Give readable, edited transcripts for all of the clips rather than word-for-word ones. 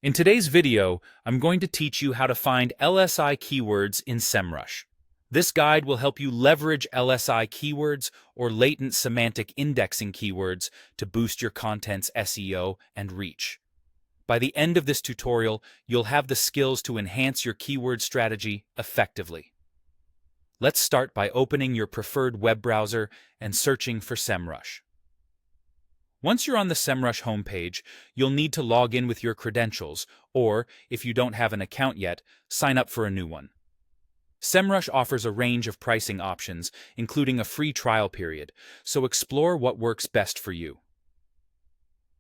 In today's video, I'm going to teach you how to find LSI keywords in Semrush. This guide will help you leverage LSI keywords or latent semantic indexing keywords to boost your content's SEO and reach. By the end of this tutorial, you'll have the skills to enhance your keyword strategy effectively. Let's start by opening your preferred web browser and searching for Semrush. Once you're on the Semrush homepage, you'll need to log in with your credentials, or, if you don't have an account yet, sign up for a new one. Semrush offers a range of pricing options, including a free trial period, so explore what works best for you.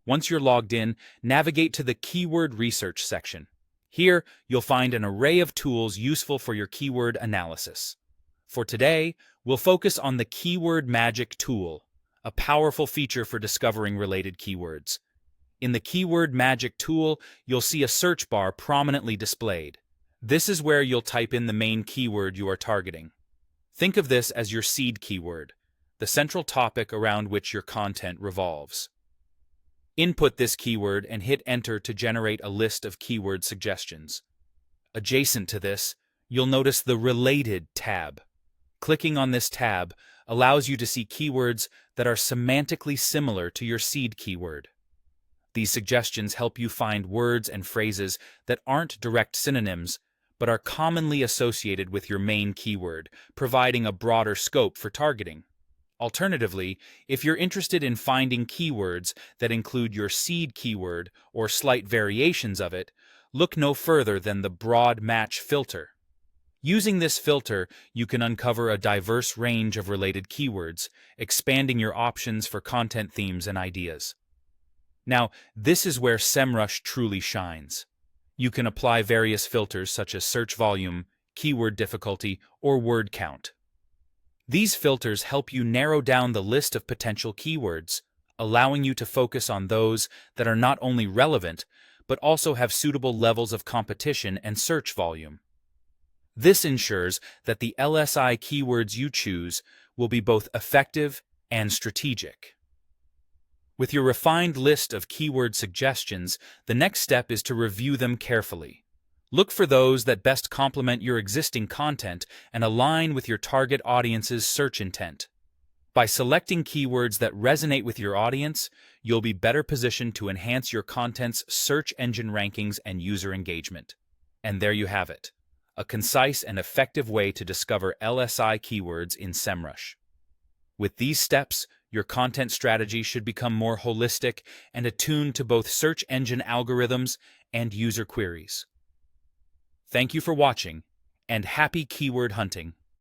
Once you're logged in, navigate to the Keyword Research section. Here, you'll find an array of tools useful for your keyword analysis. For today, we'll focus on the Keyword Magic tool, a powerful feature for discovering related keywords. In the Keyword Magic tool, you'll see a search bar prominently displayed. This is where you'll type in the main keyword you are targeting. Think of this as your seed keyword, the central topic around which your content revolves. Input this keyword and hit Enter to generate a list of keyword suggestions. Adjacent to this, you'll notice the Related tab. Clicking on this tab allows you to see keywords that are semantically similar to your seed keyword. These suggestions help you find words and phrases that aren't direct synonyms, but are commonly associated with your main keyword, providing a broader scope for targeting. Alternatively, if you're interested in finding keywords that include your seed keyword or slight variations of it, look no further than the Broad Match filter. Using this filter, you can uncover a diverse range of related keywords, expanding your options for content themes and ideas. Now, this is where Semrush truly shines. You can apply various filters such as search volume, keyword difficulty, or word count. These filters help you narrow down the list of potential keywords, allowing you to focus on those that are not only relevant, but also have suitable levels of competition and search volume. This ensures that the LSI keywords you choose will be both effective and strategic. With your refined list of keyword suggestions, the next step is to review them carefully. Look for those that best complement your existing content and align with your target audience's search intent. By selecting keywords that resonate with your audience, you'll be better positioned to enhance your content's search engine rankings and user engagement. And there you have it, a concise and effective way to discover LSI keywords in Semrush. With these steps, your content strategy should become more holistic and attuned to both search engine algorithms and user queries. Thank you for watching, and happy keyword hunting!